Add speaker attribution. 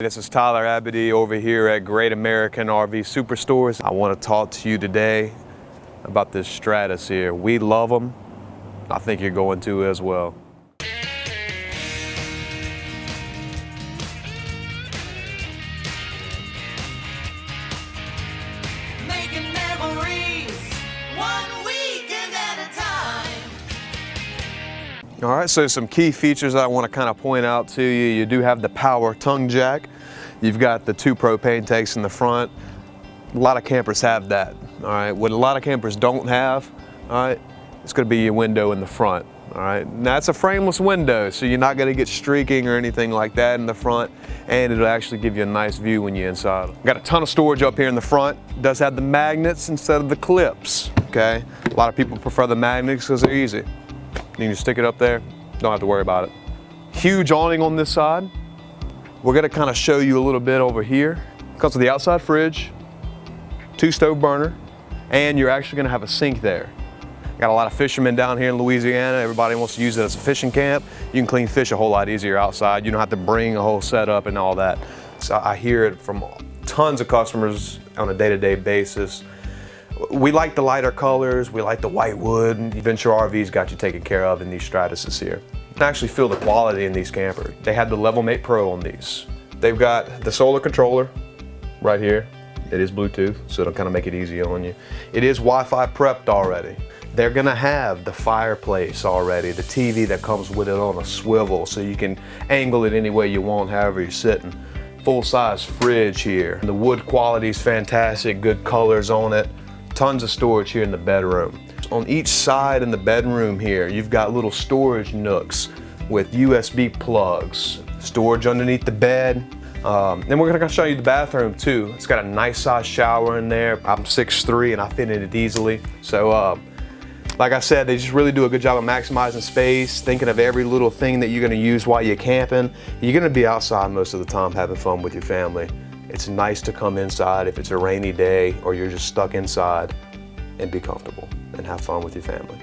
Speaker 1: This is Tyler Abadie over here at Great American RV SuperStores. I want to talk to you today about this Stratus here. We love them. I think you're going to as well.
Speaker 2: Making memories, one weekend at a time.
Speaker 1: All right, so some key features I want to kind of point out to you. You do have the power tongue jack. You've got the 2 propane tanks in the front. A lot of campers have that. All right, what a lot of campers don't have, all right, it's going to be your window in the front. All right, now it's a frameless window, so you're not going to get streaking or anything like that in the front, and it'll actually give you a nice view when you're inside. Got a ton of storage up here in the front. It does have the magnets instead of the clips. Okay, a lot of people prefer the magnets because they're easy. You can just stick it up there, don't have to worry about it. Huge awning on this side. We're gonna kind of show you a little bit over here. Comes with the outside fridge, 2 stove burner, and you're actually gonna have a sink there. Got a lot of fishermen down here in Louisiana. Everybody wants to use it as a fishing camp. You can clean fish a whole lot easier outside. You don't have to bring a whole setup and all that. So I hear it from tons of customers on a day-to-day basis. We like the lighter colors, we like the white wood, and Venture RV's got you taken care of in these Stratuses here. You can actually feel the quality in these campers. They have the Level Mate Pro on these. They've got the solar controller right here. It is Bluetooth, so it'll kind of make it easy on you. It is Wi-Fi prepped already. They're gonna have the fireplace already, the TV that comes with it on a swivel, so you can angle it any way you want, however you're sitting. Full-size fridge here. The wood quality is fantastic, good colors on it. Tons of storage here in the bedroom. On each side in the bedroom here, you've got little storage nooks with USB plugs, storage underneath the bed. And we're gonna show you the bathroom too. It's got a nice size shower in there. I'm 6'3" and I fit in it easily. So like I said, they just really do a good job of maximizing space, thinking of every little thing that you're gonna use while you're camping. You're gonna be outside most of the time having fun with your family. It's nice to come inside if it's a rainy day or you're just stuck inside and be comfortable and have fun with your family.